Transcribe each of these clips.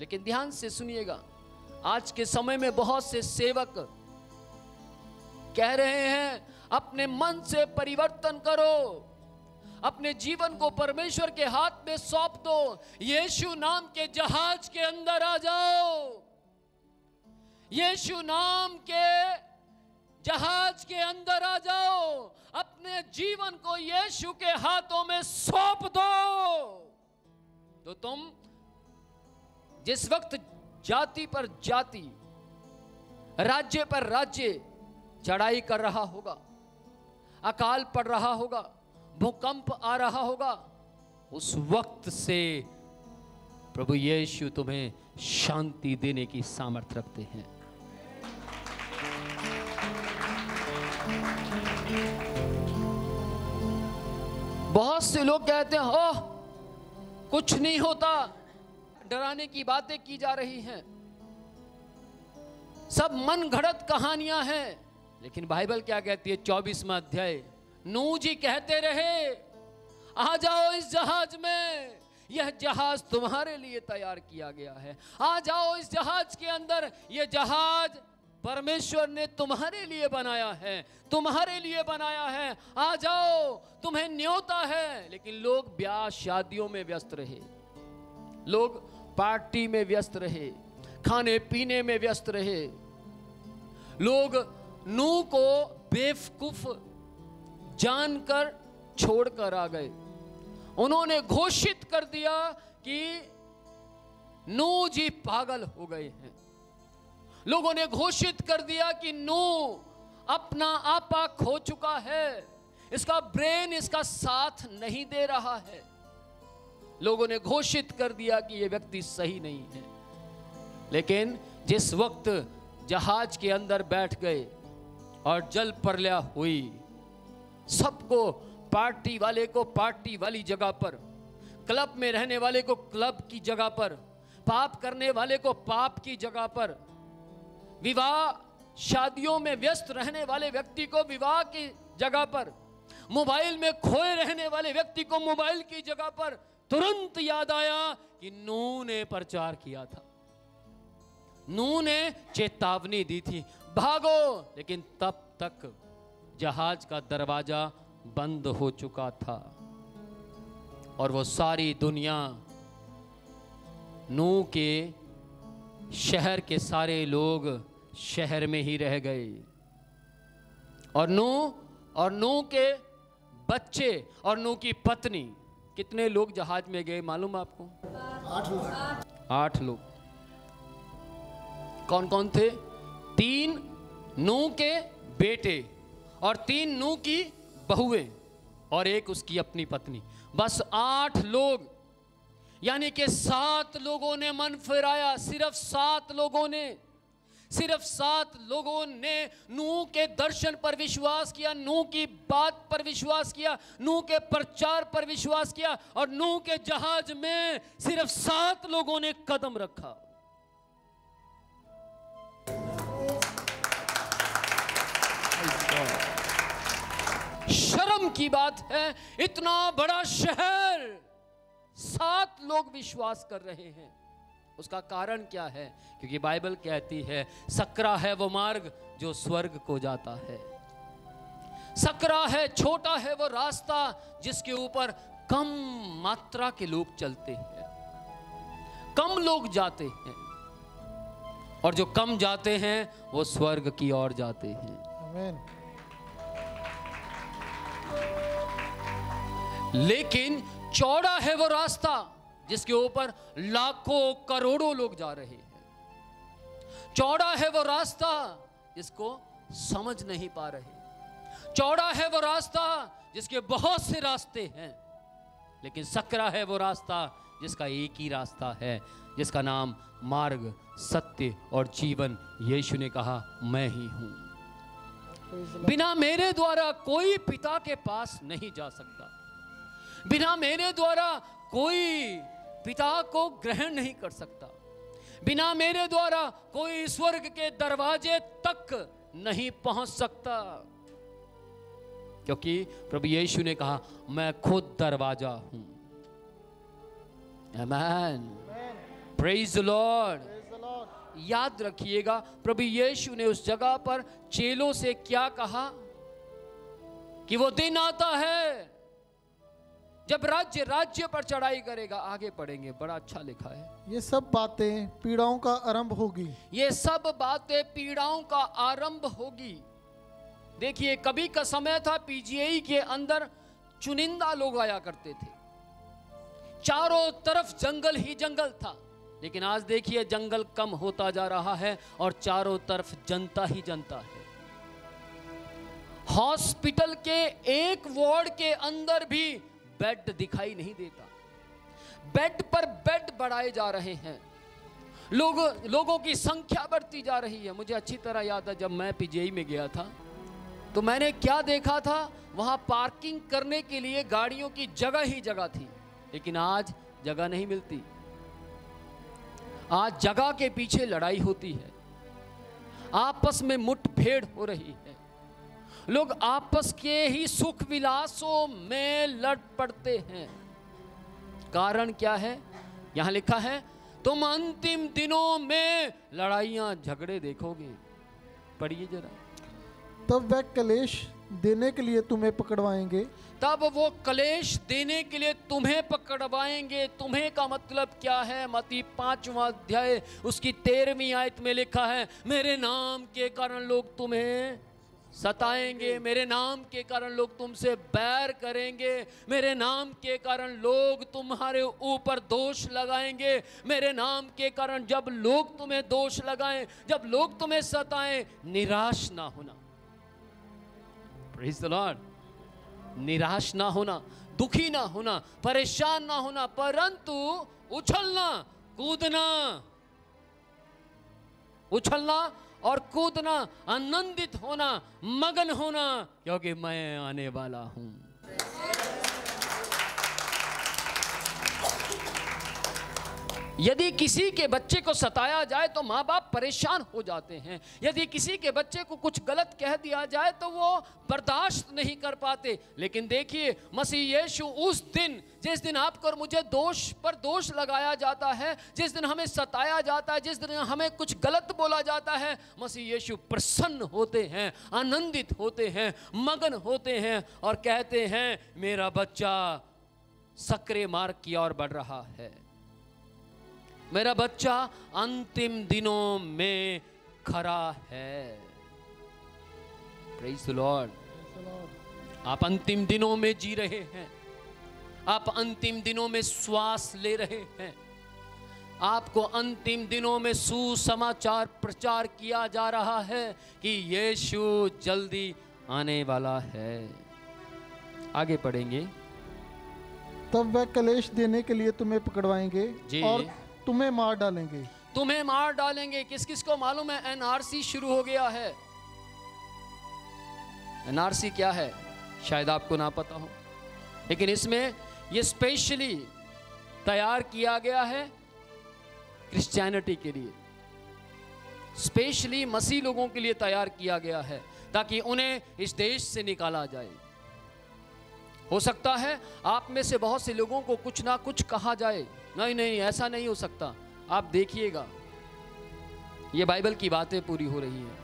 लेकिन ध्यान से सुनिएगा, आज के समय में बहुत से सेवक कह रहे हैं अपने मन से परिवर्तन करो, अपने जीवन को परमेश्वर के हाथ में सौंप दो, यीशु नाम के जहाज के अंदर आ जाओ, यीशु नाम के जहाज के अंदर आ जाओ, अपने जीवन को यीशु के हाथों में सौंप दो। तो तुम जिस वक्त जाति पर जाति, राज्य पर राज्य चढ़ाई कर रहा होगा, अकाल पड़ रहा होगा, भूकंप आ रहा होगा, उस वक्त से प्रभु यीशु तुम्हें शांति देने की सामर्थ्य रखते हैं। बहुत से लोग कहते हैं ओह कुछ नहीं होता, डराने की बातें की जा रही हैं, सब मन घड़त कहानियां हैं। लेकिन बाइबल क्या कहती है? 24वां अध्याय, नूह जी कहते रहे आ जाओ इस जहाज में, यह जहाज तुम्हारे लिए तैयार किया गया है, आ जाओ इस जहाज के अंदर, यह जहाज परमेश्वर ने तुम्हारे लिए बनाया है, तुम्हारे लिए बनाया है, आ जाओ, तुम्हें न्योता है। लेकिन लोग ब्याह शादियों में व्यस्त रहे, लोग पार्टी में व्यस्त रहे, खाने पीने में व्यस्त रहे, लोग नूह को बेवकूफ जानकर छोड़कर आ गए। उन्होंने घोषित कर दिया कि नूह जी पागल हो गए हैं। लोगों ने घोषित कर दिया कि नूह अपना आपा खो चुका है, इसका ब्रेन इसका साथ नहीं दे रहा है। लोगों ने घोषित कर दिया कि यह व्यक्ति सही नहीं है। लेकिन जिस वक्त जहाज के अंदर बैठ गए और जल प्रलय हुई, सबको, पार्टी वाले को पार्टी वाली जगह पर, क्लब में रहने वाले को क्लब की जगह पर, पाप करने वाले को पाप की जगह पर, विवाह शादियों में व्यस्त रहने वाले व्यक्ति को विवाह की जगह पर, मोबाइल में खोए रहने वाले व्यक्ति को मोबाइल की जगह पर, तुरंत याद आया कि नूह ने प्रचार किया था, नूह ने चेतावनी दी थी, भागो। लेकिन तब तक जहाज का दरवाजा बंद हो चुका था और वो सारी दुनिया, नूह के शहर के सारे लोग शहर में ही रह गए। और नूह के बच्चे और नूह की पत्नी, कितने लोग जहाज में गए मालूम आपको? 8 लोग। कौन कौन थे? 3 नूह के बेटे और 3 नूह की बहुएं और एक उसकी अपनी पत्नी, बस 8 लोग। यानी कि 7 लोगों ने मन फिराया, सिर्फ 7 लोगों ने, सिर्फ 7 लोगों ने नूह के दर्शन पर विश्वास किया, नूह की बात पर विश्वास किया, नूह के प्रचार पर विश्वास किया, और नूह के जहाज में सिर्फ 7 लोगों ने कदम रखा। शर्म की बात है, इतना बड़ा शहर 7 लोग विश्वास कर रहे हैं। उसका कारण क्या है? क्योंकि बाइबल कहती है सकरा है वो मार्ग जो स्वर्ग को जाता है, सकरा है, छोटा है वो रास्ता जिसके ऊपर कम मात्रा के लोग चलते हैं, कम लोग जाते हैं, और जो कम जाते हैं वो स्वर्ग की ओर जाते हैं। आमीन। लेकिन चौड़ा है वो रास्ता जिसके ऊपर लाखों करोड़ों लोग जा रहे हैं, चौड़ा है वो रास्ता जिसको समझ नहीं पा रहे, चौड़ा है वो रास्ता जिसके बहुत से रास्ते हैं, लेकिन सकरा है वो रास्ता जिसका एक ही रास्ता है, जिसका नाम मार्ग, सत्य और जीवन। यीशु ने कहा मैं ही हूं, बिना मेरे द्वारा कोई पिता के पास नहीं जा सकता, बिना मेरे द्वारा कोई पिता को ग्रहण नहीं कर सकता, बिना मेरे द्वारा कोई स्वर्ग के दरवाजे तक नहीं पहुंच सकता, क्योंकि प्रभु यीशु ने कहा मैं खुद दरवाजा हूं। आमीन। Praise the Lord. याद रखिएगा, प्रभु यीशु ने उस जगह पर चेलों से क्या कहा कि वो दिन आता है जब राज्य पर चढ़ाई करेगा। आगे पढ़ेंगे, बड़ा अच्छा लिखा है। ये सब बातें पीड़ाओं का आरंभ होगी। ये सब बातें पीड़ाओं का आरंभ होगी। देखिए, कभी का समय था पीजीआई के अंदर चुनिंदा लोग आया करते थे, चारों तरफ जंगल ही जंगल था। लेकिन आज देखिए, जंगल कम होता जा रहा है और चारों तरफ जनता ही जनता है। हॉस्पिटल के एक वार्ड के अंदर भी बेड दिखाई नहीं देता, बेड पर बेड बढ़ाए जा रहे हैं, लोगों की संख्या बढ़ती जा रही है। मुझे अच्छी तरह याद है, जब मैं पीजीआई में गया था तो मैंने क्या देखा था, वहां पार्किंग करने के लिए गाड़ियों की जगह ही जगह थी, लेकिन आज जगह नहीं मिलती। आज जगह के पीछे लड़ाई होती है, आपस में मुठभेड़ हो रही है, लोग आपस के ही सुख विलासों में लड़ पड़ते हैं। कारण क्या है? यहां लिखा है, तुम अंतिम दिनों में लड़ाइयां झगड़े देखोगे। पढ़िए जरा। तब वह क्लेश देने के लिए तुम्हें पकड़वाएंगे। तब वो क्लेश देने के लिए तुम्हें पकड़वाएंगे। तुम्हें का मतलब क्या है? मत्ती 5वां अध्याय उसकी 13वीं आयत में लिखा है, मेरे नाम के कारण लोग तुम्हें सताएंगे, मेरे नाम के कारण लोग तुमसे बैर करेंगे, मेरे नाम के कारण लोग तुम्हारे ऊपर दोष लगाएंगे, मेरे नाम के कारण जब लोग तुम्हें दोष लगाएं, जब लोग तुम्हें सताएं, निराश ना होना। Praise the Lord. निराश ना होना, दुखी ना होना, परेशान ना होना, परंतु उछलना और कूदना, आनंदित होना, मगन होना, क्योंकि मैं आने वाला हूं। यदि किसी के बच्चे को सताया जाए तो माँ बाप परेशान हो जाते हैं। यदि किसी के बच्चे को कुछ गलत कह दिया जाए तो वो बर्दाश्त नहीं कर पाते। लेकिन देखिए, मसीह यीशु उस दिन, जिस दिन आपको और मुझे दोष पर दोष लगाया जाता है, जिस दिन हमें सताया जाता है, जिस दिन हमें कुछ गलत बोला जाता है, मसीह यीशु प्रसन्न होते हैं, आनंदित होते हैं, मगन होते हैं और कहते हैं, मेरा बच्चा सक्रिय मार्ग की ओर बढ़ रहा है, मेरा बच्चा अंतिम दिनों में खड़ा है। Praise the Lord. आप अंतिम दिनों में जी रहे हैं, आप अंतिम दिनों में श्वास ले रहे हैं, आपको अंतिम दिनों में सुसमाचार प्रचार किया जा रहा है कि यीशु जल्दी आने वाला है। आगे पढ़ेंगे। तब वह क्लेश देने के लिए तुम्हें पकड़वाएंगे और तुम्हें मार डालेंगे। तुम्हें मार डालेंगे। किस किस को मालूम है एनआरसी शुरू हो गया है? एनआरसी क्या है शायद आपको ना पता हो, लेकिन इसमें ये स्पेशली तैयार किया गया है क्रिश्चियनिटी के लिए, स्पेशली मसीह लोगों के लिए तैयार किया गया है, ताकि उन्हें इस देश से निकाला जाए। हो सकता है आप में से बहुत से लोगों को कुछ ना कुछ कहा जाए, नहीं नहीं ऐसा नहीं हो सकता। आप देखिएगा, ये बाइबल की बातें पूरी हो रही हैं।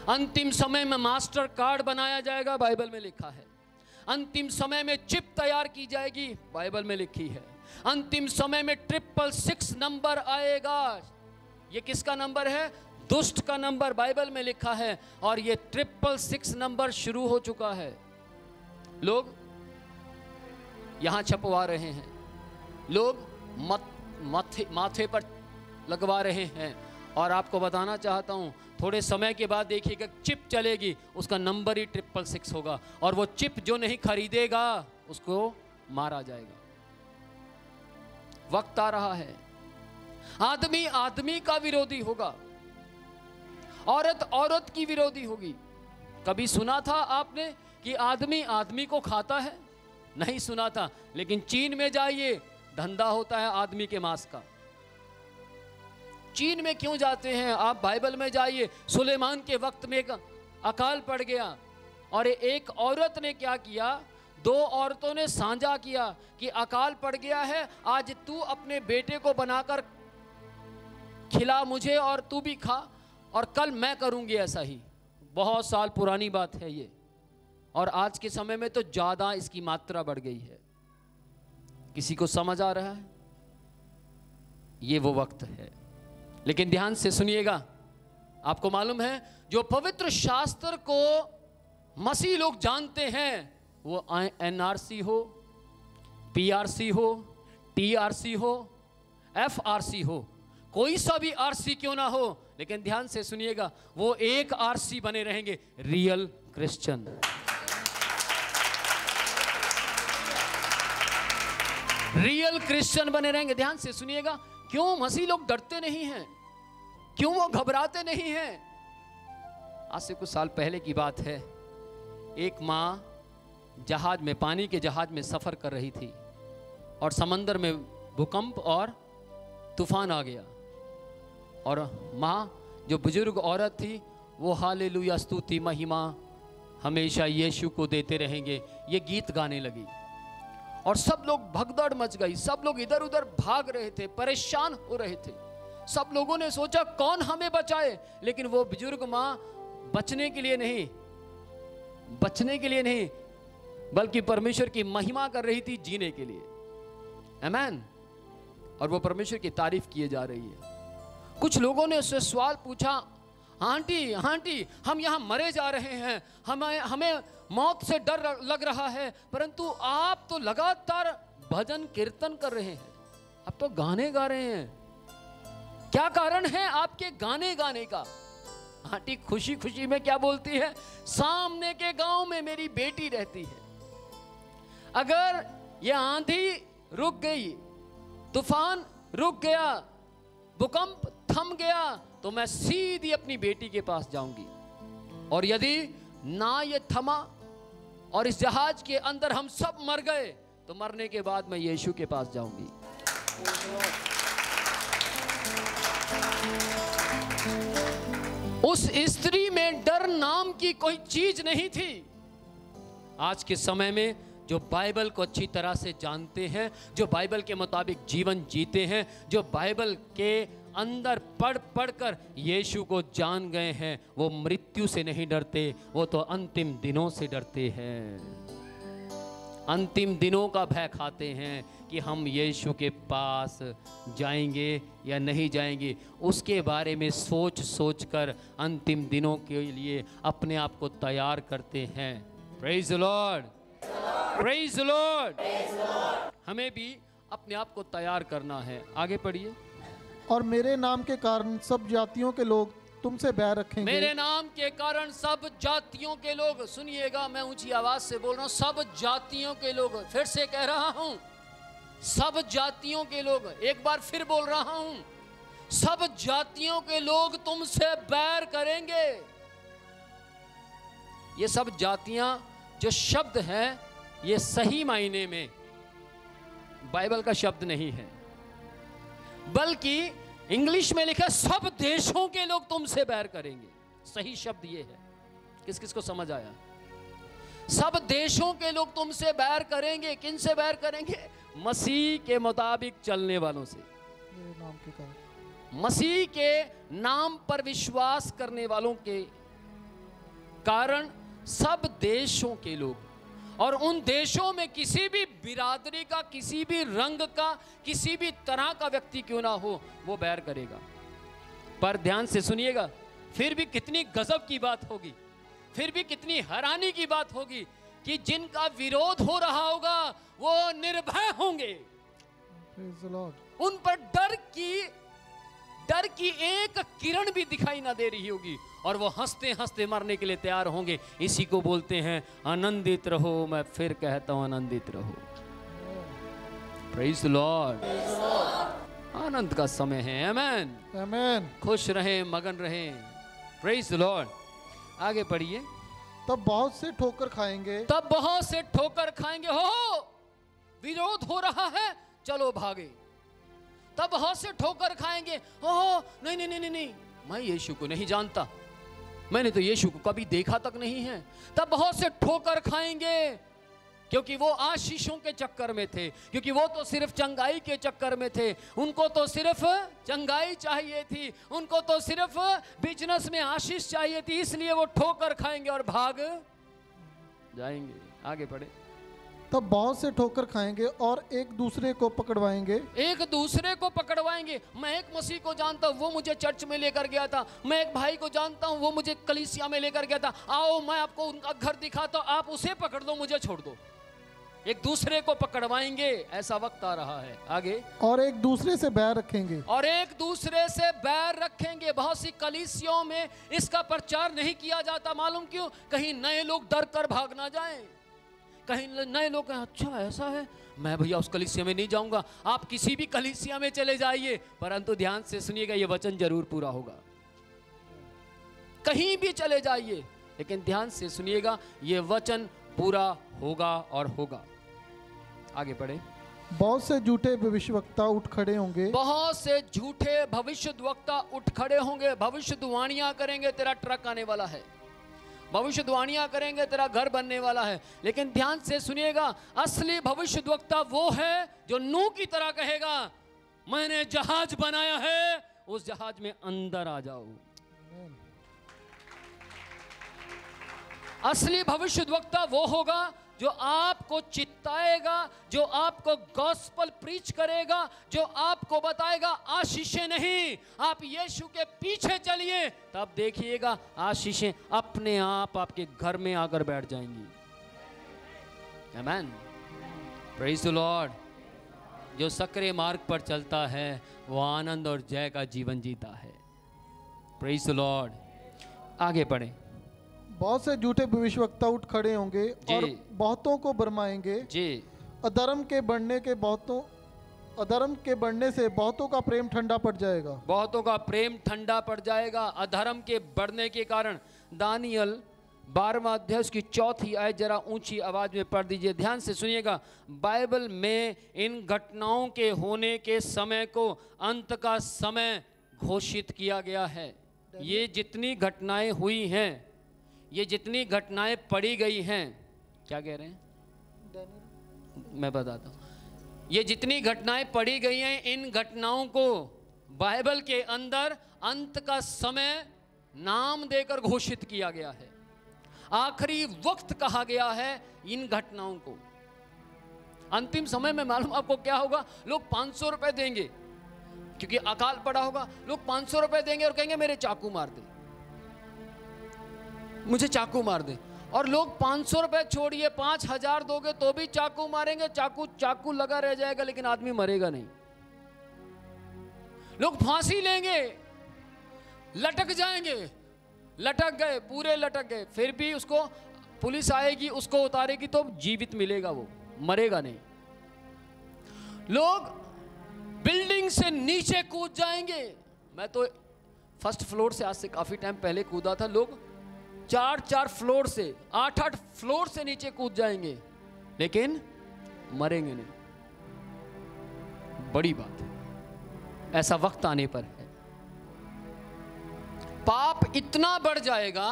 अंतिम समय में मास्टर कार्ड बनाया जाएगा, बाइबल में लिखा है। अंतिम समय में चिप तैयार की जाएगी, बाइबल में लिखी है। अंतिम समय में 666 नंबर आएगा। ये किसका नंबर है? दुष्ट का नंबर, बाइबल में लिखा है। और ये 666 नंबर शुरू हो चुका है। लोग यहां छपवा रहे हैं, लोग माथे पर लगवा रहे हैं। और आपको बताना चाहता हूं, थोड़े समय के बाद देखिएगा चिप चलेगी, उसका नंबर ही 666 होगा, और वो चिप जो नहीं खरीदेगा उसको मारा जाएगा। वक्त आ रहा है, आदमी आदमी का विरोधी होगा, औरत औरत की विरोधी होगी। कभी सुना था आपने कि आदमी आदमी को खाता है? नहीं सुना था। लेकिन चीन में जाइए, धंधा होता है आदमी के मांस का। चीन में क्यों जाते हैं आप? बाइबल में जाइए, सुलेमान के वक्त में एक अकाल पड़ गया और एक औरत ने क्या किया, 2 औरतों ने साझा किया कि अकाल पड़ गया है, आज तू अपने बेटे को बनाकर खिला मुझे और तू भी खा, और कल मैं करूंगी ऐसा ही। बहुत साल पुरानी बात है ये, और आज के समय में तो ज्यादा इसकी मात्रा बढ़ गई है। किसी को समझ आ रहा है? ये वो वक्त है। लेकिन ध्यान से सुनिएगा, आपको मालूम है जो पवित्र शास्त्र को मसीह लोग जानते हैं, वो एनआरसी हो, पीआरसी हो, टीआरसी हो, एफआरसी हो, कोई सा भी आरसी क्यों ना हो, लेकिन ध्यान से सुनिएगा, वो एक आरसी बने रहेंगे, रियल क्रिश्चियन। रियल क्रिश्चियन बने रहेंगे। ध्यान से सुनिएगा, क्यों मसीह लोग डरते नहीं हैं, क्यों वो घबराते नहीं हैं? आज से कुछ साल पहले की बात है, एक माँ जहाज में, पानी के जहाज में सफर कर रही थी, और समंदर में भूकंप और तूफान आ गया, और माँ जो बुजुर्ग औरत थी वो हालेलुया स्तुति महिमा हमेशा यीशु को देते रहेंगे, ये गीत गाने लगी, और सब लोग भगदड़ मच गई, सब लोग इधर उधर भाग रहे थे, परेशान हो रहे थे। सब लोगों ने सोचा कौन हमें बचाए, लेकिन वो बुजुर्ग माँ बचने के लिए नहीं बल्कि परमेश्वर की महिमा कर रही थी जीने के लिए। आमीन। और वो परमेश्वर की तारीफ किए जा रही है। कुछ लोगों ने उससे सवाल पूछा, आंटी हम यहाँ मरे जा रहे हैं, हमें मौत से डर लग रहा है, परंतु आप तो लगातार भजन कीर्तन कर रहे हैं, आप तो गाने गा रहे हैं, क्या कारण है आपके गाने गाने का? आंटी खुशी खुशी में क्या बोलती है, सामने के गांव में मेरी बेटी रहती है, अगर ये आंधी रुक गई, तूफान रुक गया, भूकंप थम गया, तो मैं सीधी अपनी बेटी के पास जाऊंगी, और यदि ना ये थमा और इस जहाज के अंदर हम सब मर गए, तो मरने के बाद मैं यीशु के पास जाऊंगी। उस स्त्री में डर नाम की कोई चीज नहीं थी। आज के समय में जो बाइबल को अच्छी तरह से जानते हैं, जो बाइबल के मुताबिक जीवन जीते हैं, जो बाइबल के अंदर पढ़ कर यीशु को जान गए हैं, वो मृत्यु से नहीं डरते, वो तो अंतिम दिनों से डरते हैं। अंतिम दिनों का भय खाते हैं कि हम यीशु के पास जाएंगे या नहीं जाएंगे, उसके बारे में सोच कर अंतिम दिनों के लिए अपने आप को तैयार करते हैं। Praise the Lord, praise the Lord. हमें भी अपने आप को तैयार करना है। आगे पढ़िए। और मेरे नाम के कारण सब जातियों के लोग तुमसे बैर रखेंगे। मेरे नाम के कारण सब जातियों के लोग, सुनिएगा मैं ऊंची आवाज से बोल रहा हूं, सब जातियों के लोग, फिर से कह रहा हूं, सब जातियों के लोग, एक बार फिर बोल रहा हूं, सब जातियों के लोग तुमसे बैर करेंगे। ये सब जातियां जो शब्द है, ये सही मायने में बाइबल का शब्द नहीं है, बल्कि इंग्लिश में लिखा सब देशों के लोग तुमसे बैर करेंगे। सही शब्द ये है। किस किस को समझ आया? सब देशों के लोग तुमसे बैर करेंगे। किन से बैर करेंगे? मसीह के मुताबिक चलने वालों से, नाम के कारण, मसीह के नाम पर विश्वास करने वालों के कारण सब देशों के लोग, और उन देशों में किसी भी बिरादरी का, किसी भी रंग का, किसी भी तरह का व्यक्ति क्यों ना हो, वो बैर करेगा। पर ध्यान से सुनिएगा, फिर भी कितनी गजब की बात होगी, फिर भी कितनी हैरानी की बात होगी कि जिनका विरोध हो रहा होगा वो निर्भय होंगे। उन पर डर की एक किरण भी दिखाई ना दे रही होगी, और वो हंसते हंसते मरने के लिए तैयार होंगे। इसी को बोलते हैं आनंदित रहो। मैं फिर कहता हूं, आनंदित रहो। Praise the Lord. आनंद का समय है। आमेन, आमेन। खुश रहें, मगन रहें। Praise the Lord. आगे पढ़िए। तब बहुत से ठोकर खाएंगे, तब बहुत से ठोकर खाएंगे। हो, विरोध हो रहा है, चलो भागे। तब बहुत से ठोकर खाएंगे। हो, नहीं नहीं नहीं नहीं, मैं यीशु को नहीं जानता, मैंने तो यीशु को कभी देखा तक नहीं है। तब बहुत से ठोकर खाएंगे, क्योंकि वो आशीषों के चक्कर में थे, क्योंकि वो तो सिर्फ चंगाई के चक्कर में थे। उनको तो सिर्फ चंगाई चाहिए थी, उनको तो सिर्फ बिजनेस में आशीष चाहिए थी, इसलिए वो ठोकर खाएंगे और भाग जाएंगे। आगे पढ़े। तब बहुत से ठोकर खाएंगे और एक दूसरे को पकड़वाएंगे। एक दूसरे को पकड़वाएंगे। मैं एक मसीह को जानता हूँ, वो मुझे चर्च में लेकर गया था। मैं एक भाई को जानता हूँ, वो मुझे कलीसिया में लेकर गया था। आओ मैं आपको उनका घर दिखाता हूँ, आप उसे पकड़ दो, मुझे छोड़ दो। एक दूसरे को पकड़वाएंगे, ऐसा वक्त आ रहा है। आगे। और एक दूसरे से बैर रखेंगे। और एक दूसरे से बैर रखेंगे। बहुत सी कलीसियों में इसका प्रचार नहीं किया जाता, मालूम क्यों? कहीं नए लोग डर कर भाग ना जाएं। कहीं नए लोग कहें अच्छा ऐसा है, मैं भैया उस कलीसिया में नहीं जाऊंगा। आप किसी भी कलीसिया में चले जाइए, परंतु ध्यान से सुनिएगा, यह वचन जरूर पूरा होगा। कहीं भी चले जाइए, लेकिन ध्यान से सुनिएगा, यह वचन पूरा होगा और होगा। आगे बढ़े। बहुत से झूठे भविष्यवक्ता उठ खड़े होंगे। बहुत से झूठे भविष्यद्वक्ता उठ खड़े होंगे। भविष्यवाणियां करेंगे, तेरा ट्रक आने वाला है। भविष्यवाणियां करेंगे, तेरा घर बनने वाला है। लेकिन ध्यान से सुनिएगा, असली भविष्यद्वक्ता वो है जो नूह की तरह कहेगा, मैंने जहाज बनाया है, उस जहाज में अंदर आ जाओ। असली भविष्यद्वक्ता वो होगा जो आपको चिताएगा, जो आपको गॉस्पल प्रीच करेगा, जो आपको बताएगा आशीषें नहीं, आप यीशु के पीछे चलिए, तब देखिएगा आशीषें अपने आप आपके घर में आकर बैठ जाएंगी। आमीन, प्रेज द लॉर्ड। जो सकरे मार्ग पर चलता है वो आनंद और जय का जीवन जीता है। Praise the Lord. आगे बढ़े। बहुत से झूठे भविष्यवक्ता उठ खड़े होंगे और बहुतों को भरमाएंगे जी। अधर्म के बढ़ने से बहुतों का प्रेम ठंडा पड़ जाएगा। बहुतों का प्रेम ठंडा पड़ जाएगा अधर्म के बढ़ने के कारण। दानियल 12वां अध्याय की 4थी आयत जरा ऊंची आवाज में पढ़ दीजिए, ध्यान से सुनिएगा। बाइबल में इन घटनाओं के होने के समय को अंत का समय घोषित किया गया है। ये जितनी घटनाएं हुई हैं, ये जितनी घटनाएं पढ़ी गई हैं, क्या कह रहे हैं मैं बताता हूं। ये जितनी घटनाएं पढ़ी गई हैं, इन घटनाओं को बाइबल के अंदर अंत का समय नाम देकर घोषित किया गया है। आखिरी वक्त कहा गया है इन घटनाओं को। अंतिम समय में मालूम आपको क्या होगा? लोग 500 रुपए देंगे, क्योंकि अकाल पड़ा होगा। लोग 500 रुपए देंगे और कहेंगे मेरे चाकू मार दे, मुझे चाकू मार दे। और लोग 500 रुपए छोड़िए 5000 दोगे तो भी चाकू मारेंगे। चाकू लगा रह जाएगा, लेकिन आदमी मरेगा नहीं। लोग फांसी लेंगे, लटक जाएंगे, लटक गए, पूरे लटक गए, फिर भी उसको पुलिस आएगी, उसको उतारेगी तो जीवित मिलेगा, वो मरेगा नहीं। लोग बिल्डिंग से नीचे कूद जाएंगे। मैं तो फर्स्ट फ्लोर से आज से काफी टाइम पहले कूदा था। लोग 4 फ्लोर से 8 फ्लोर से नीचे कूद जाएंगे, लेकिन मरेंगे नहीं। बड़ी बात है, ऐसा वक्त आने पर है। पाप इतना बढ़ जाएगा,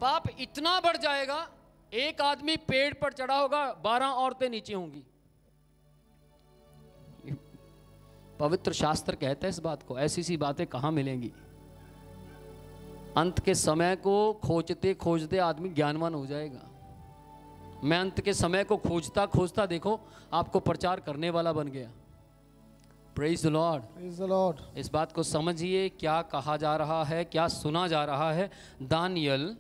पाप इतना बढ़ जाएगा, एक आदमी पेड़ पर चढ़ा होगा, 12 औरतें नीचे होंगी। पवित्र शास्त्र कहते हैं इस बात को। ऐसी सी बातें कहां मिलेंगी? अंत के समय को खोजते खोजते आदमी ज्ञानवान हो जाएगा। मैं अंत के समय को खोजता खोजता देखो आपको प्रचार करने वाला बन गया। Praise the Lord, praise the Lord. इस बात को समझिए, क्या कहा जा रहा है, क्या सुना जा रहा है। दानियल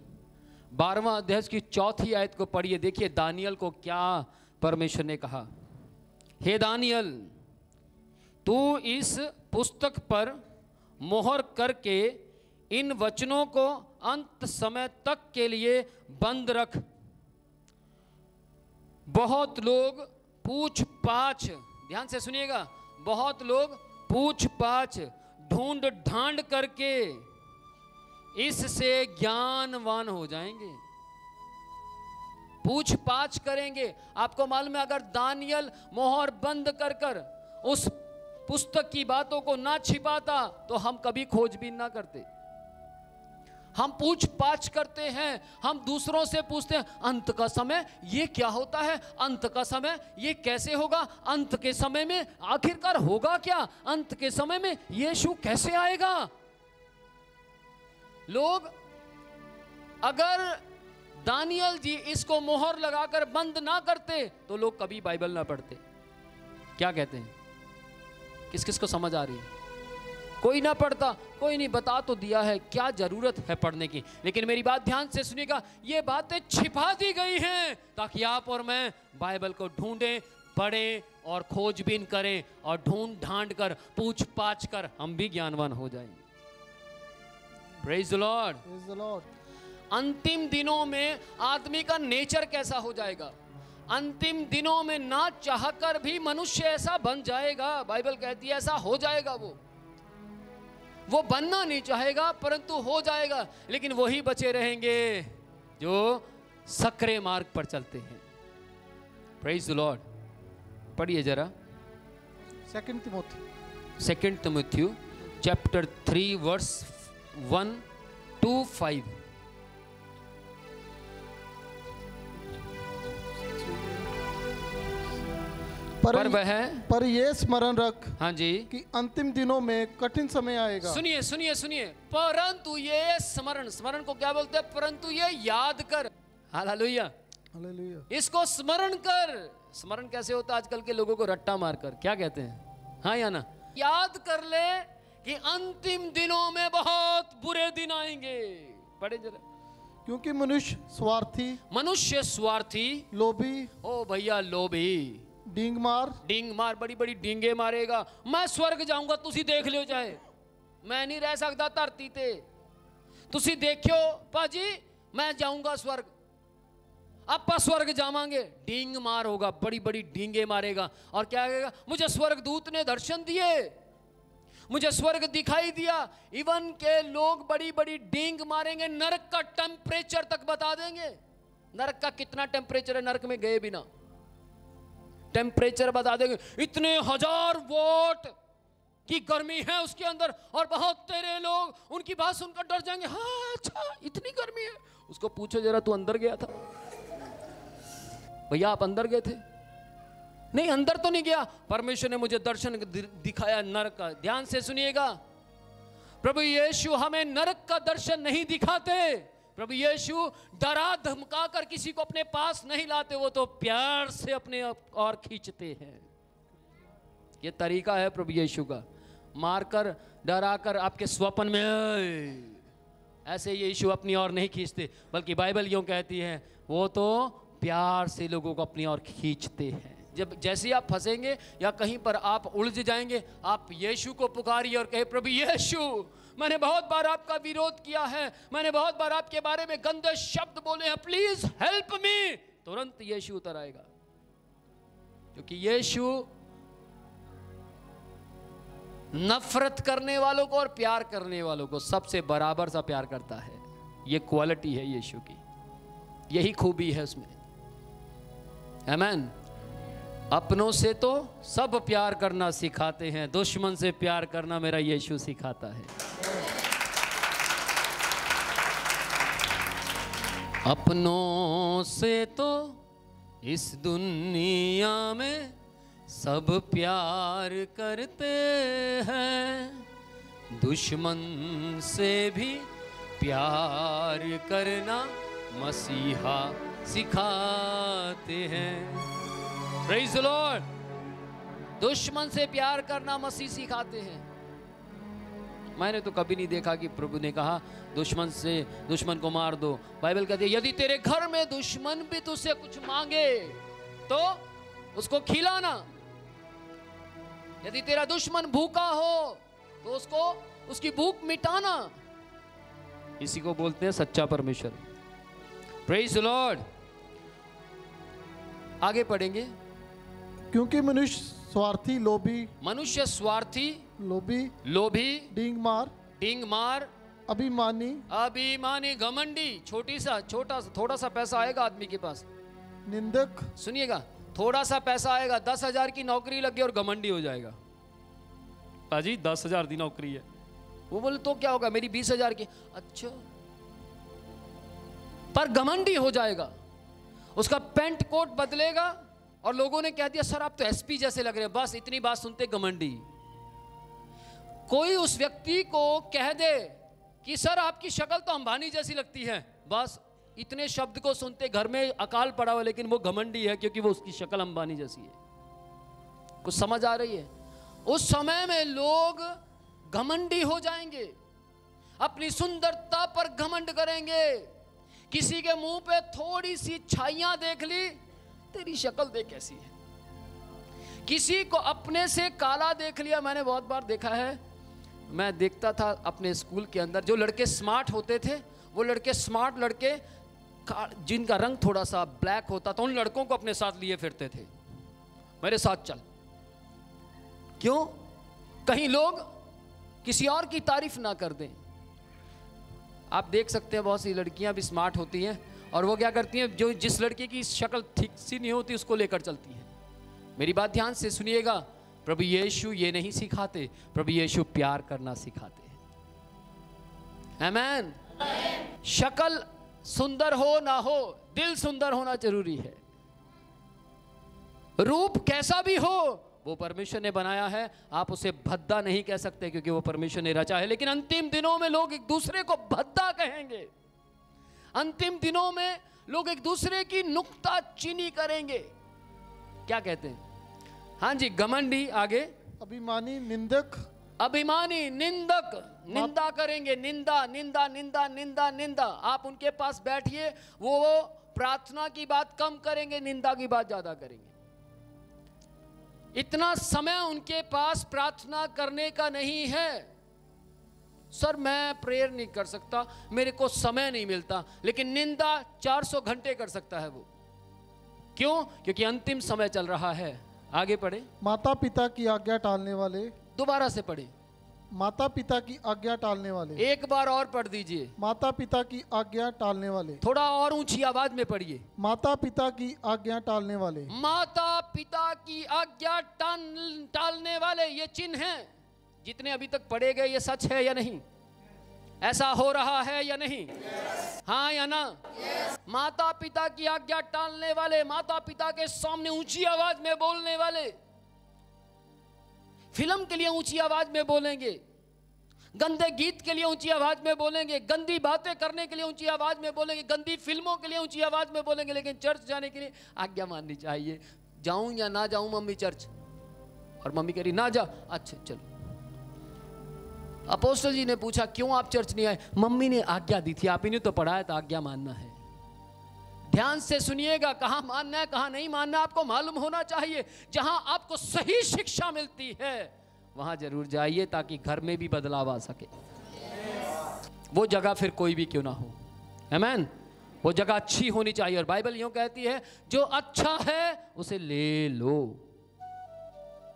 12वां अध्याय की 4थी आयत को पढ़िए। देखिए दानियल को क्या परमेश्वर ने कहा। हे दानियल, तू इस पुस्तक पर मोहर करके इन वचनों को अंत समय तक के लिए बंद रख। बहुत लोग पूछ पाछ, ध्यान से सुनिएगा, बहुत लोग पूछ पाछ ढूंढ ढांड करके इससे ज्ञानवान हो जाएंगे। पूछ पाछ करेंगे। आपको मालूम है, अगर दानियल मोहर बंद कर कर उस पुस्तक की बातों को ना छिपाता तो हम कभी खोजबीन ना करते। हम पूछ पाछ करते हैं, हम दूसरों से पूछते हैं अंत का समय ये क्या होता है, अंत का समय ये कैसे होगा, अंत के समय में आखिरकार होगा क्या, अंत के समय में यीशु कैसे आएगा। लोग अगर दानियल जी इसको मोहर लगाकर बंद ना करते तो लोग कभी बाइबल ना पढ़ते। क्या कहते हैं, किस किस को समझ आ रही है? कोई ना पढ़ता, कोई नहीं, बता तो दिया है, क्या जरूरत है पढ़ने की। लेकिन मेरी बात ध्यान से सुनिएगा, ये बातें छिपा दी गई हैं ताकि आप और मैं बाइबल को ढूंढें, पढ़ें और खोजबीन करें और ढूंढ ढांड कर पूछ पाछ कर हम भी ज्ञानवान हो जाएंगे। Praise the Lord. Praise the Lord. अंतिम दिनों में आदमी का नेचर कैसा हो जाएगा, अंतिम दिनों में ना चाहकर भी मनुष्य ऐसा बन जाएगा। बाइबल कहती है ऐसा हो जाएगा। वो बनना नहीं चाहेगा परंतु हो जाएगा। लेकिन वही बचे रहेंगे जो सकरे मार्ग पर चलते हैं। Praise the Lord. पढ़िए जरा 2 तिमोथी चैप्टर 3 वर्स 1 to 5। पर ये स्मरण रख, हाँ जी, कि अंतिम दिनों में कठिन समय आएगा। सुनिए सुनिए सुनिए, परंतु ये स्मरण, स्मरण को क्या बोलते हैं, परंतु ये याद कर। Hallelujah hallelujah. इसको स्मरण कर। स्मरण कैसे होता है आजकल के लोगों को रट्टा मारकर, क्या कहते हैं, हाँ या ना। याद कर ले कि अंतिम दिनों में बहुत बुरे दिन आएंगे। पढ़े जरा। क्योंकि मनुष्य स्वार्थी, लोभी, ओ भैया लोभी, डींग मार, बड़ी बड़ी डींगे मारेगा। मैं स्वर्ग जाऊंगा, तुसी देख लियो, चाहे मैं नहीं रह सकता धरती ते, तुसी देखियो पाजी, मैं जाऊंगा स्वर्ग, आप स्वर्ग जावांगे। डींग मार होगा, बड़ी बड़ी डींगे मारेगा और क्या कहेगा, मुझे स्वर्ग दूत ने दर्शन दिए, मुझे स्वर्ग दिखाई दिया। इवन के लोग बड़ी बड़ी डींग मारेंगे, नरक का टेम्परेचर तक बता देंगे। नरक का कितना टेम्परेचर है, नरक में गए बिना टेम्परेचर बता देंगे। इतने 1000 वोट की गर्मी है उसके अंदर, और बहुत तेरे लोग उनकी बात सुनकर डर जाएंगे। हाँ अच्छा, इतनी गर्मी है। उसको पूछो जरा, तू अंदर गया था भैया, आप अंदर गए थे? नहीं, अंदर तो नहीं गया, परमेश्वर ने मुझे दर्शन दिखाया नरक का। ध्यान से सुनिएगा, प्रभु यीशु हमें नरक का दर्शन नहीं दिखाते। प्रभु यीशु डरा धमका कर किसी को अपने पास नहीं लाते, वो तो प्यार से अपने और खींचते हैं। ये तरीका है प्रभु यीशु का, मारकर डराकर आपके स्वप्न में ऐसे यीशु अपनी ओर नहीं खींचते, बल्कि बाइबल यूं कहती है वो तो प्यार से लोगों को अपनी ओर खींचते हैं। जब जैसे आप फंसेंगे या कहीं पर आप उलझ जाएंगे, आप यीशु को पुकारिए और कहे, प्रभु यीशु मैंने बहुत बार आपका विरोध किया है, मैंने बहुत बार आपके बारे में गंदे शब्द बोले हैं, प्लीज हेल्प मी। तुरंत यीशु उतर आएगा, क्योंकि यीशु नफरत करने वालों को और प्यार करने वालों को सबसे बराबर सा प्यार करता है। ये क्वालिटी है यीशु की, यही खूबी है उसमें। आमीन। अपनों से तो सब प्यार करना सिखाते हैं, दुश्मन से प्यार करना मेरा यीशु सिखाता है। अपनों से तो इस दुनिया में सब प्यार करते हैं, दुश्मन से भी प्यार करना मसीहा सिखाते हैं। Praise the Lord. दुश्मन से प्यार करना मसीह सिखाते हैं। मैंने तो कभी नहीं देखा कि प्रभु ने कहा दुश्मन को मार दो। बाइबल कहती है यदि तेरे घर में दुश्मन भी तुझसे कुछ मांगे तो उसको खिलाना। यदि तेरा दुश्मन भूखा हो तो उसकी भूख मिटाना। इसी को बोलते हैं सच्चा परमेश्वर। Praise the Lord. आगे पढ़ेंगे। क्योंकि मनुष्य स्वार्थी, लोभी, डींग मार, अभिमानी, घमंडी। थोड़ा सा पैसा आएगा आदमी के पास, निंदक। सुनिएगा, थोड़ा सा पैसा आएगा, 10,000 की नौकरी लग गई और घमंडी हो जाएगा। पाजी 10,000 की नौकरी है। वो बोले तो क्या होगा, मेरी 20,000 की। अच्छा पर घमंडी हो जाएगा, उसका पैंट कोट बदलेगा और लोगों ने कह दिया सर आप तो एसपी जैसे लग रहे हैं, बस इतनी बात सुनते घमंडी। कोई उस व्यक्ति को कह दे कि सर आपकी शक्ल तो अंबानी जैसी लगती है, बस इतने शब्द को सुनते घर में अकाल पड़ा हुआ, लेकिन वो घमंडी है क्योंकि वो उसकी शक्ल अंबानी जैसी है। कुछ समझ आ रही है? उस समय में लोग घमंडी हो जाएंगे, अपनी सुंदरता पर घमंड करेंगे। किसी के मुंह पे थोड़ी सी छाइयां देख ली, तेरी शक्ल देख कैसी है। किसी को अपने से काला देख लिया, मैंने बहुत बार देखा है। मैं देखता था अपने स्कूल के अंदर जो लड़के स्मार्ट होते थे, वो लड़के स्मार्ट लड़के जिनका रंग थोड़ा सा ब्लैक होता था, उन लड़कों को अपने साथ लिए फिरते थे, मेरे साथ चल। क्यों? कहीं लोग किसी और की तारीफ ना कर दें। आप देख सकते हैं बहुत सी लड़कियां भी स्मार्ट होती हैं और वो क्या करती हैं, जो जिस लड़के की शक्ल ठीक सी नहीं होती उसको लेकर चलती हैं। मेरी बात ध्यान से सुनिएगा, प्रभु यीशु ये नहीं सिखाते, प्रभु यीशु प्यार करना सिखाते हैं। आमीन। शक्ल सुंदर हो ना हो, दिल सुंदर होना जरूरी है। रूप कैसा भी हो वो परमेश्वर ने बनाया है, आप उसे भद्दा नहीं कह सकते क्योंकि वो परमेश्वर ने रचा है। लेकिन अंतिम दिनों में लोग एक दूसरे को भद्दा कहेंगे, अंतिम दिनों में लोग एक दूसरे की नुक्ताचीनी करेंगे। क्या कहते हैं? हाँ जी, घमंडी, आगे अभिमानी, निंदक, अभिमानी, निंदक, निंदा करेंगे, निंदा निंदा निंदा निंदा निंदा। आप उनके पास बैठिए, वो प्रार्थना की बात कम करेंगे, निंदा की बात ज्यादा करेंगे। इतना समय उनके पास प्रार्थना करने का नहीं है। सर मैं प्रेयर नहीं कर सकता, मेरे को समय नहीं मिलता, लेकिन निंदा 400 घंटे कर सकता है वो। क्यों? क्योंकि अंतिम समय चल रहा है। आगे पढ़े। माता पिता की आज्ञा टालने वाले, दोबारा से पढ़े। माता पिता की आज्ञा टालने वाले, एक बार और पढ़ दीजिए। माता पिता की आज्ञा टालने वाले, थोड़ा और ऊंची आवाज में पढ़िए। माता पिता की आज्ञा टालने वाले, माता पिता की आज्ञा टालने वाले। ये चिन्ह हैं जितने अभी तक पढ़े गए, ये सच है या नहीं? ऐसा हो रहा है या नहीं? हाँ या ना? माता पिता की आज्ञा टालने वाले, माता पिता के सामने ऊंची आवाज में बोलने वाले, फिल्म के लिए ऊंची आवाज में बोलेंगे, गंदे गीत के लिए ऊंची आवाज में बोलेंगे, गंदी बातें करने के लिए ऊंची आवाज में बोलेंगे, गंदी फिल्मों के लिए ऊंची आवाज में बोलेंगे। लेकिन चर्च जाने के लिए आज्ञा माननी चाहिए। जाऊं या ना जाऊं मम्मी चर्च? और मम्मी कह रही ना जा। अच्छा चलो। अपोस्टल जी ने पूछा क्यों आप चर्च नहीं आए? मम्मी ने आज्ञा दी थी, आप ही ने तो पढ़ाया था, आज्ञा मानना है। ध्यान से सुनिएगा, कहां मानना है कहां नहीं मानना है आपको मालूम होना चाहिए। जहां आपको सही शिक्षा मिलती है वहां जरूर जाइए, ताकि घर में भी बदलाव आ सके। वो जगह फिर कोई भी क्यों ना हो, आमीन। वो जगह अच्छी होनी चाहिए। और बाइबल यूं कहती है जो अच्छा है उसे ले लो,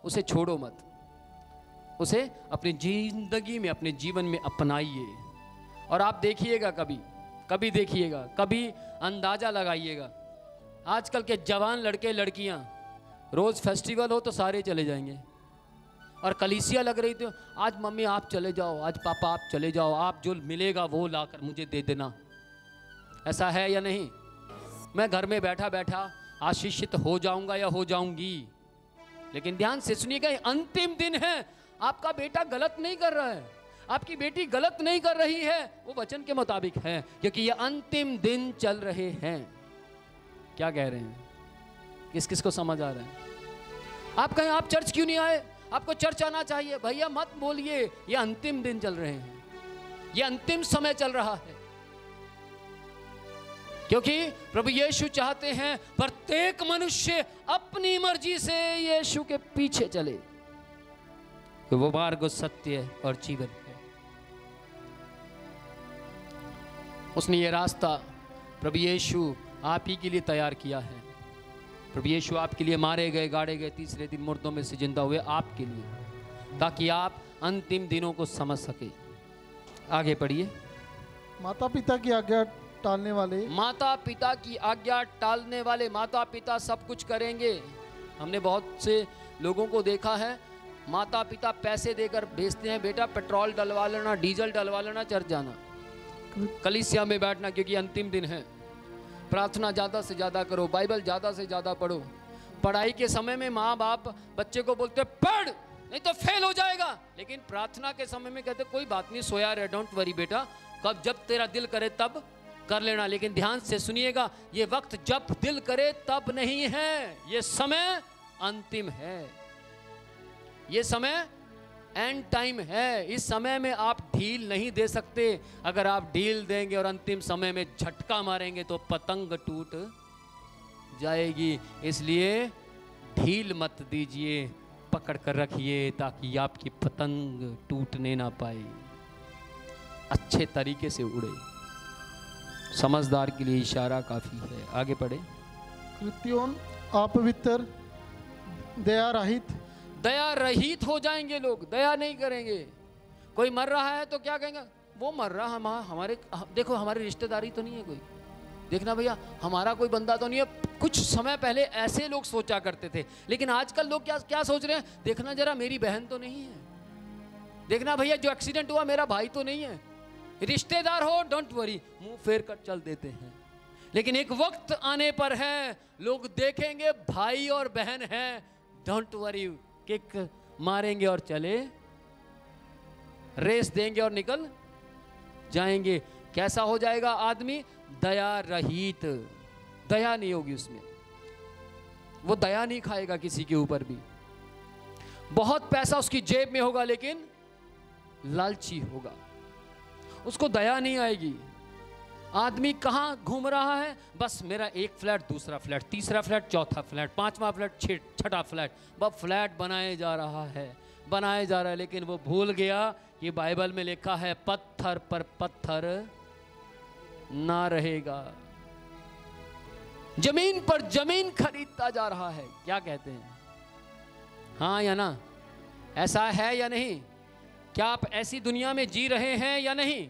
उसे छोड़ो मत, उसे अपनी जिंदगी में, अपने जीवन में अपनाइए। और आप देखिएगा, कभी देखिएगा, कभी अंदाजा लगाइएगा, आजकल के जवान लड़के लड़कियां रोज फेस्टिवल हो तो सारे चले जाएंगे। और कलीसिया लग रही थी, आज मम्मी आप चले जाओ, आज पापा आप चले जाओ, आप जो मिलेगा वो लाकर मुझे दे देना। ऐसा है या नहीं? मैं घर में बैठा बैठा आशीषित हो जाऊंगा या हो जाऊंगी। लेकिन ध्यान से सुनिएगा, अंतिम दिन है। आपका बेटा गलत नहीं कर रहा है, आपकी बेटी गलत नहीं कर रही है, वो वचन के मुताबिक है, क्योंकि ये अंतिम दिन चल रहे हैं। क्या कह रहे हैं? किस किस को समझ आ रहा है? आप कहें आप चर्च क्यों नहीं आए, आपको चर्च आना चाहिए। भैया मत बोलिए, ये अंतिम दिन चल रहे हैं, ये अंतिम समय चल रहा है। क्योंकि प्रभु यीशु चाहते हैं प्रत्येक मनुष्य अपनी मर्जी से यीशु के पीछे चले। वो मार्ग, सत्य और जीवन है। उसने ये रास्ता प्रभु यीशु आप ही के लिए तैयार किया है। प्रभु यीशु आपके लिए मारे गए, गाड़े गए, तीसरे दिन मुर्दों में से जिंदा हुए आपके लिए, ताकि आप अंतिम दिनों को समझ सके। आगे पढ़िए। माता पिता की आज्ञा टालने वाले, माता पिता की आज्ञा टालने वाले। माता पिता सब कुछ करेंगे। हमने बहुत से लोगों को देखा है, माता पिता पैसे देकर भेजते हैं, बेटा पेट्रोल डलवा लेना, डीजल डलवा लेना, चर्च जाना, कलीसिया में बैठना, क्योंकि अंतिम दिन है। प्रार्थना ज़्यादा से ज़्यादा करो, बाइबल ज़्यादा से ज़्यादा पढ़ो। पढ़ाई के समय में माँ बाप बच्चे को बोलते पढ़ नहीं तो फेल हो जाएगा, लेकिन प्रार्थना के समय में कहते कोई बात नहीं, सोया रहे, डोंट वरी बेटा, कब जब तेरा दिल करे तब कर लेना। लेकिन ध्यान से सुनिएगा, ये वक्त जब दिल करे तब नहीं है, ये समय अंतिम है, ये समय एंड टाइम है। इस समय में आप ढील नहीं दे सकते। अगर आप ढील देंगे और अंतिम समय में झटका मारेंगे तो पतंग टूट जाएगी। इसलिए ढील मत दीजिए, पकड़ कर रखिए ताकि आपकी पतंग टूटने ना पाए, अच्छे तरीके से उड़े। समझदार के लिए इशारा काफी है। आगे पढ़े। कृत्यों अपवित्र, दया रहित। दया रहित हो जाएंगे लोग, दया नहीं करेंगे। कोई मर रहा है तो क्या कहेंगे, वो मर रहा, हमारे देखो हमारी रिश्तेदारी तो नहीं है कोई, देखना भैया हमारा कोई बंदा तो नहीं है। कुछ समय पहले ऐसे लोग सोचा करते थे, लेकिन आजकल लोग क्या क्या सोच रहे हैं, देखना जरा मेरी बहन तो नहीं है, देखना भैया जो एक्सीडेंट हुआ मेरा भाई तो नहीं है। रिश्तेदार हो डोंट वरी, मुंह फेर कर चल देते हैं। लेकिन एक वक्त आने पर है लोग देखेंगे भाई और बहन है, डोंट वरी, किक मारेंगे और चले, रेस देंगे और निकल जाएंगे। कैसा हो जाएगा आदमी, दया रहित, दया नहीं होगी उसमें, वो दया नहीं खाएगा किसी के ऊपर भी। बहुत पैसा उसकी जेब में होगा लेकिन लालची होगा, उसको दया नहीं आएगी। आदमी कहाँ घूम रहा है, बस मेरा एक फ्लैट, दूसरा फ्लैट, तीसरा फ्लैट, चौथा फ्लैट, पांचवा फ्लैट, छठा फ्लैट, बस फ्लैट बनाए जा रहा है, बनाए जा रहा है। लेकिन वो भूल गया कि बाइबल में लिखा है पत्थर पर पत्थर ना रहेगा। जमीन पर जमीन खरीदता जा रहा है। क्या कहते हैं, हाँ या ना? ऐसा है या नहीं? क्या आप ऐसी दुनिया में जी रहे हैं या नहीं?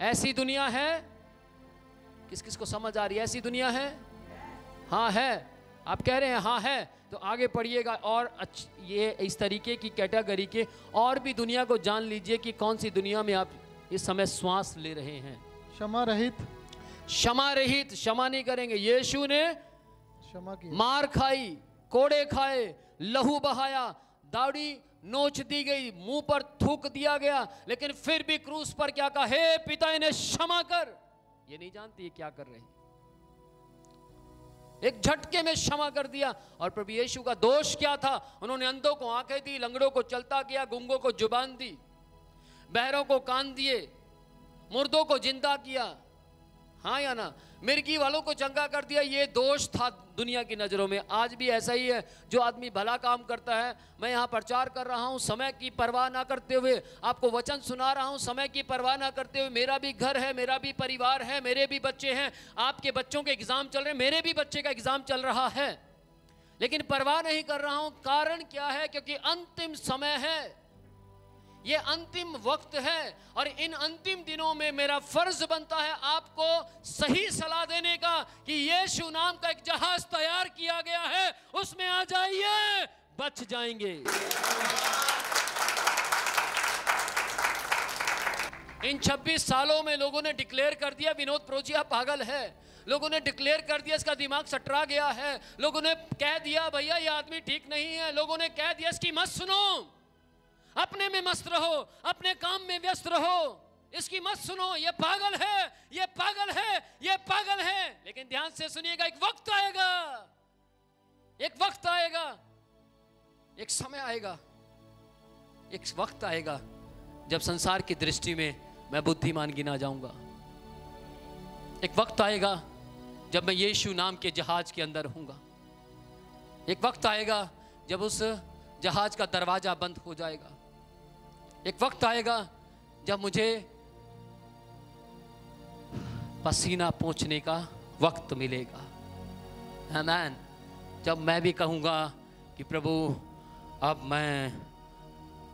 ऐसी दुनिया है? किस किस को समझ आ रही है? ऐसी दुनिया है? हाँ है। आप कह रहे हैं हाँ है, तो आगे पढ़िएगा और ये इस तरीके की कैटेगरी के और भी दुनिया को जान लीजिए कि कौन सी दुनिया में आप इस समय श्वास ले रहे हैं। क्षमा रहित, क्षमा रहित, क्षमा नहीं करेंगे। यीशु ने क्षमा की, मार खाई, कोड़े खाए, लहू बहाया, दाढ़ी नोच दी गई, मुंह पर थूक दिया गया, लेकिन फिर भी क्रूस पर क्या कहा, हे पिता इन्हें क्षमा कर। ये नहीं जानती ये क्या कर रहे हैं, एक झटके में क्षमा कर दिया। और प्रभु यीशु का दोष क्या था? उन्होंने अंधों को आंखें दी, लंगड़ों को चलता किया, गूंगों को जुबान दी, बहरों को कान दिए, मुर्दों को जिंदा किया, हाँ या ना? मिर्गी वालों को चंगा कर दिया। ये दोष था दुनिया की नजरों में। आज भी ऐसा ही है। जो आदमी भला काम करता है, मैं यहाँ प्रचार कर रहा हूँ समय की परवाह ना करते हुए, आपको वचन सुना रहा हूँ समय की परवाह ना करते हुए, मेरा भी घर है, मेरा भी परिवार है, मेरे भी बच्चे हैं, आपके बच्चों के एग्जाम चल रहे हैं, मेरे भी बच्चे का एग्जाम चल रहा है, लेकिन परवाह नहीं कर रहा हूँ। कारण क्या है? क्योंकि अंतिम समय है, ये अंतिम वक्त है, और इन अंतिम दिनों में मेरा फर्ज बनता है आपको सही सलाह देने का कि यीशु नाम का एक जहाज तैयार किया गया है, उसमें आ जाइए, बच जाएंगे। इन 26 सालों में लोगों ने डिक्लेयर कर दिया विनोद प्रोजिया पागल है, लोगों ने डिक्लेयर कर दिया इसका दिमाग सटरा गया है, लोगों ने कह दिया भैया ये आदमी ठीक नहीं है, लोगों ने कह दिया इसकी मत सुनो, अपने में मस्त रहो, अपने काम में व्यस्त रहो, इसकी मत सुनो, ये पागल है, ये पागल है, ये पागल है। लेकिन ध्यान से सुनिएगा, एक वक्त आएगा, एक वक्त आएगा, एक समय आएगा, एक वक्त आएगा जब संसार की दृष्टि में मैं बुद्धिमान गिना जाऊंगा। एक वक्त आएगा जब मैं यीशु नाम के जहाज के अंदर होऊंगा। एक वक्त आएगा जब उस जहाज का दरवाजा बंद हो जाएगा। एक वक्त आएगा जब मुझे पसीना पोंछने का वक्त मिलेगा। आमीन। जब मैं भी कहूँगा कि प्रभु अब मैं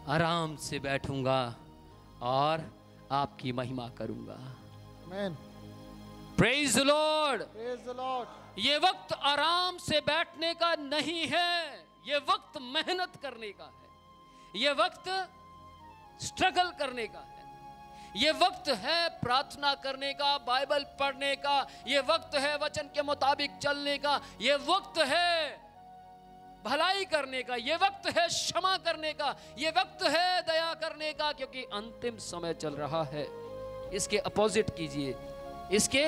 आराम से बैठूंगा और आपकी महिमा करूंगा। आमीन। Praise the Lord. Praise the Lord. ये वक्त आराम से बैठने का नहीं है, ये वक्त मेहनत करने का है, ये वक्त स्ट्रगल करने का है, ये वक्त है प्रार्थना करने का, बाइबल पढ़ने का, ये वक्त है वचन के मुताबिक चलने का, ये वक्त है भलाई करने का, ये वक्त है क्षमा करने का, ये वक्त है दया करने का, क्योंकि अंतिम समय चल रहा है। इसके अपोजिट कीजिए, इसके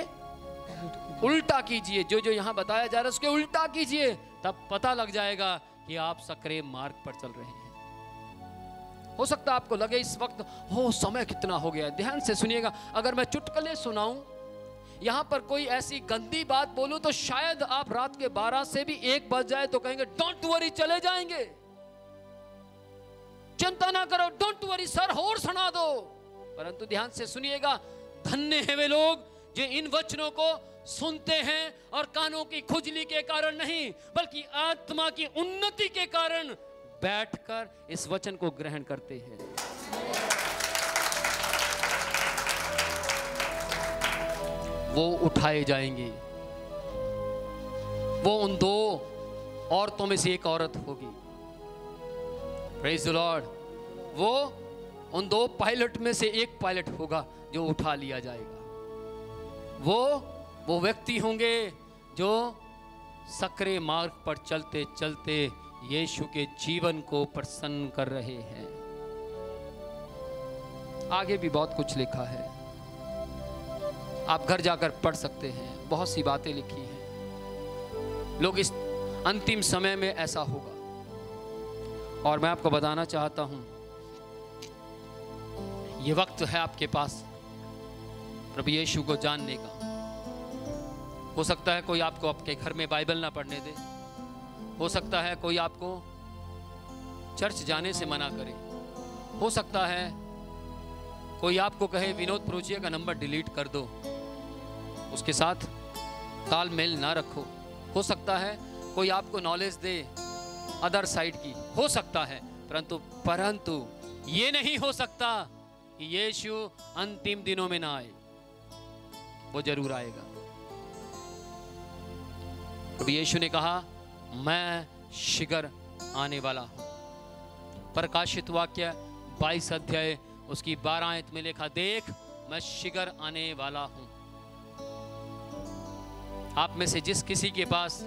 उल्टा कीजिए, जो जो यहां बताया जा रहा है उसके उल्टा कीजिए, तब पता लग जाएगा कि आप सक्रिय मार्ग पर चल रहे हैं। हो सकता है आपको लगे इस वक्त हो समय कितना हो गया है। ध्यान से सुनिएगा, अगर मैं चुटकुले सुनाऊं, यहां पर कोई ऐसी गंदी बात बोलूं, तो शायद आप रात के 12 से भी 1 बज जाए तो कहेंगे डोंट वरी, चले जाएंगे, चिंता ना करो, डोंट वरी सर, और सुना दो। परंतु ध्यान से सुनिएगा, धन्य है वे लोग जो इन वचनों को सुनते हैं और कानों की खुजली के कारण नहीं, बल्कि आत्मा की उन्नति के कारण बैठकर इस वचन को ग्रहण करते हैं। वो उठाए जाएंगे। वो उन 2 औरतों में से एक औरत होगी। Praise the Lord. वो उन 2 पायलट में से एक पायलट होगा जो उठा लिया जाएगा। वो व्यक्ति होंगे जो सक्रिय मार्ग पर चलते चलते यीशु के जीवन को प्रसन्न कर रहे हैं। आगे भी बहुत कुछ लिखा है, आप घर जाकर पढ़ सकते हैं, बहुत सी बातें लिखी हैं। लोग इस अंतिम समय में ऐसा होगा। और मैं आपको बताना चाहता हूं, ये वक्त है आपके पास प्रभु यीशु को जानने का। हो सकता है कोई आपको आपके घर में बाइबल ना पढ़ने दे, हो सकता है कोई आपको चर्च जाने से मना करे, हो सकता है कोई आपको कहे विनोद प्रोचिया का नंबर डिलीट कर दो, उसके साथ तालमेल ना रखो। हो सकता है कोई आपको नॉलेज दे अदर साइड की, हो सकता है, परंतु ये नहीं हो सकता कि यीशु अंतिम दिनों में ना आए। वो जरूर आएगा। कभी यीशु ने कहा मैं शीघ्र आने वाला हूं। प्रकाशित वाक्य 22 अध्याय उसकी 12 आयत में लिखा, देख मैं शीघ्र आने वाला हूं। आप में से जिस किसी के पास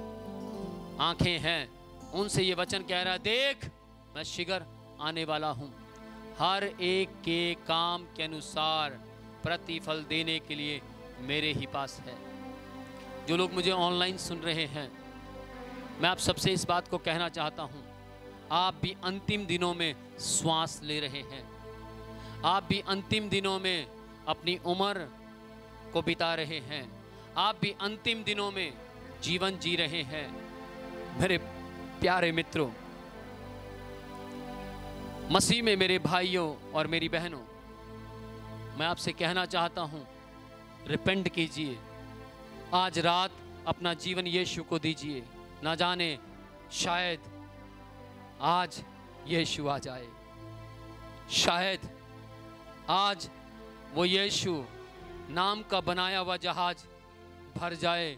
आंखें हैं उनसे ये वचन कह रहा है, देख मैं शीघ्र आने वाला हूं। हर एक के काम के अनुसार प्रतिफल देने के लिए मेरे ही पास है। जो लोग मुझे ऑनलाइन सुन रहे हैं, मैं आप सबसे इस बात को कहना चाहता हूं, आप भी अंतिम दिनों में श्वास ले रहे हैं, आप भी अंतिम दिनों में अपनी उम्र को बिता रहे हैं, आप भी अंतिम दिनों में जीवन जी रहे हैं। मेरे प्यारे मित्रों, मसीह में मेरे भाइयों और मेरी बहनों, मैं आपसे कहना चाहता हूं, रिपेंट कीजिए। आज रात अपना जीवन यीशु को दीजिए। ना जाने शायद आज यीशु आ जाए, शायद आज वो यीशु नाम का बनाया हुआ जहाज भर जाए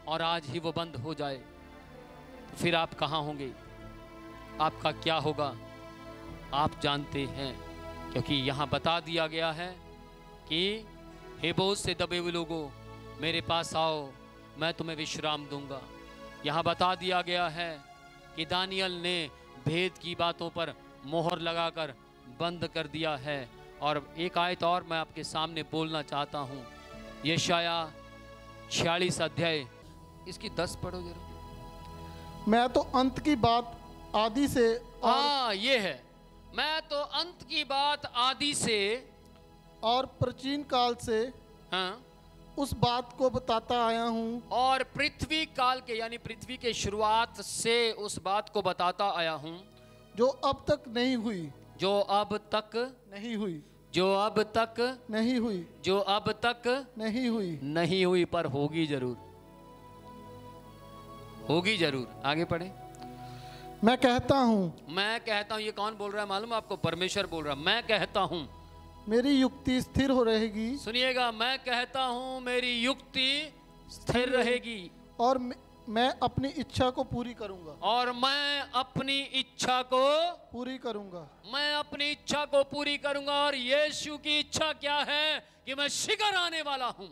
और आज ही वो बंद हो जाए, तो फिर आप कहाँ होंगे? आपका क्या होगा आप जानते हैं, क्योंकि यहाँ बता दिया गया है कि हे बोझ से दबे हुए लोगों, मेरे पास आओ, मैं तुम्हें विश्राम दूंगा। यहाँ बता दिया गया है कि दानियल ने भेद की बातों पर मोहर लगाकर बंद कर दिया है। और एक आयत और मैं आपके सामने बोलना चाहता हूँ, यशाया 46 अध्याय इसकी 10 पढ़ो जरा। मैं तो अंत की बात आदि से, हाँ ये है, मैं तो अंत की बात आदि से और प्राचीन काल से, हाँ, उस बात को बताता आया हूँ। और पृथ्वी काल के यानी पृथ्वी के शुरुआत से उस बात को बताता आया हूँ जो अब तक नहीं हुई, जो अब तक नहीं हुई, जो अब तक नहीं हुई, जो अब तक नहीं हुई, नहीं हुई, पर होगी जरूर, होगी जरूर। आगे पढ़े। मैं कहता हूँ, मैं कहता हूँ, ये कौन बोल रहा है मालूम आपको? परमेश्वर बोल रहा है। मैं कहता हूँ मेरी युक्ति स्थिर हो रहेगी। सुनिएगा, मैं कहता हूँ मेरी युक्ति स्थिर रहेगी। और मैं अपनी इच्छा को पूरी करूंगा। और मैं अपनी इच्छा को पूरी करूंगा। मैं अपनी इच्छा को पूरी करूंगा। और यीशु की इच्छा क्या है? कि मैं शीघ्र आने वाला हूं।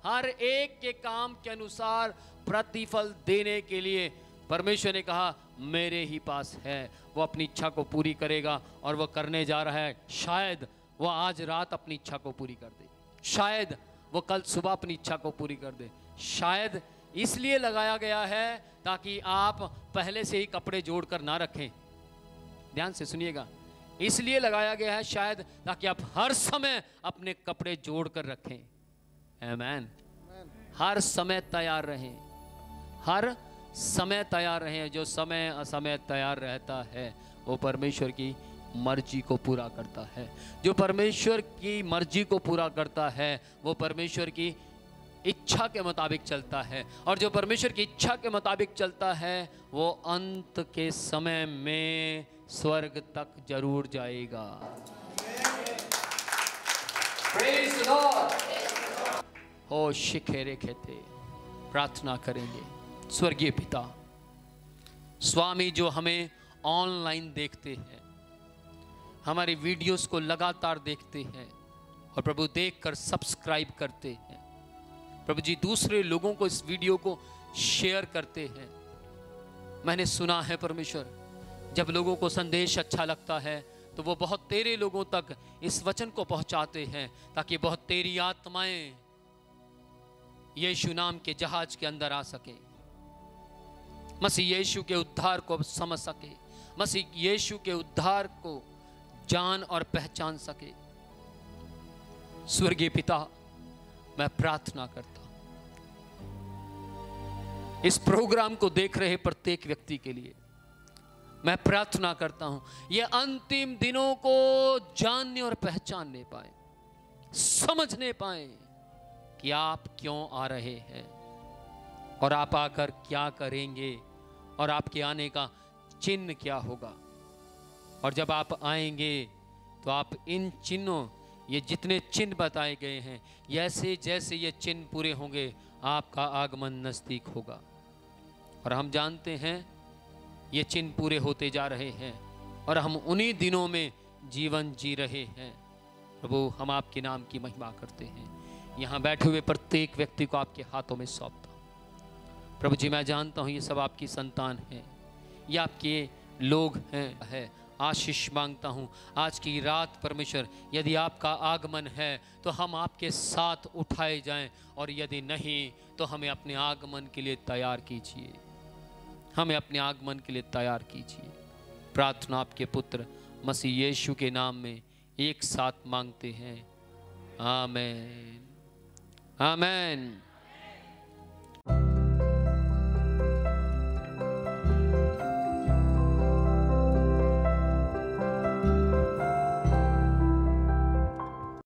हर एक के काम के अनुसार प्रतिफल देने के लिए परमेश्वर ने कहा मेरे ही पास है। वो अपनी इच्छा को पूरी करेगा और वो करने जा रहा है। शायद वो आज रात अपनी इच्छा को पूरी कर दे, शायद वो कल सुबह अपनी इच्छा को पूरी कर दे। शायद इसलिए लगाया गया है ताकि आप पहले से ही कपड़े जोड़कर ना रखें। ध्यान से सुनिएगा, इसलिए लगाया गया है शायद ताकि आप हर समय अपने कपड़े जोड़कर रखें। आमीन। हर समय तैयार रहें, हर समय तैयार रहें। जो समय असमय तैयार रहता है वो परमेश्वर की मर्जी को पूरा करता है। जो परमेश्वर की मर्जी को पूरा करता है वो परमेश्वर की इच्छा के मुताबिक चलता है। और जो परमेश्वर की इच्छा के मुताबिक चलता है वो अंत के समय में स्वर्ग तक जरूर जाएगा। Praise the Lord। ओ शिखेरे खेते प्रार्थना करेंगे। स्वर्गीय पिता स्वामी, जो हमें ऑनलाइन देखते हैं, हमारी वीडियोस को लगातार देखते हैं और प्रभु देखकर सब्सक्राइब करते हैं, प्रभु जी दूसरे लोगों को इस वीडियो को शेयर करते हैं। मैंने सुना है परमेश्वर, जब लोगों को संदेश अच्छा लगता है तो वो बहुत तेरे लोगों तक इस वचन को पहुंचाते हैं ताकि बहुत तेरी आत्माएं यीशु नाम के जहाज के अंदर आ सके, मसीह यीशु के उद्धार को समझ सके, मसीह यीशु के उद्धार को जान और पहचान सके। स्वर्गीय पिता, मैं प्रार्थना करता हूं इस प्रोग्राम को देख रहे प्रत्येक व्यक्ति के लिए। मैं प्रार्थना करता हूं ये अंतिम दिनों को जानने और पहचानने पाए, समझने पाए कि आप क्यों आ रहे हैं और आप आकर क्या करेंगे और आपके आने का चिन्ह क्या होगा। और जब आप आएंगे तो आप इन चिन्हों, ये जितने चिन्ह बताए गए हैं, जैसे जैसे ये चिन्ह पूरे होंगे आपका आगमन नज़दीक होगा। और हम जानते हैं ये चिन्ह पूरे होते जा रहे हैं और हम उन्हीं दिनों में जीवन जी रहे हैं। प्रभु, हम आपके नाम की महिमा करते हैं। यहाँ बैठे हुए प्रत्येक व्यक्ति को आपके हाथों में सौंपता हूँ। प्रभु जी, मैं जानता हूँ ये सब आपकी संतान हैं, ये आपके लोग हैं। आशीष मांगता हूँ आज की रात परमेश्वर, यदि आपका आगमन है तो हम आपके साथ उठाए जाएं, और यदि नहीं तो हमें अपने आगमन के लिए तैयार कीजिए, हमें अपने आगमन के लिए तैयार कीजिए। प्रार्थना आपके पुत्र मसीह यीशु के नाम में एक साथ मांगते हैं। आमीन, आमीन।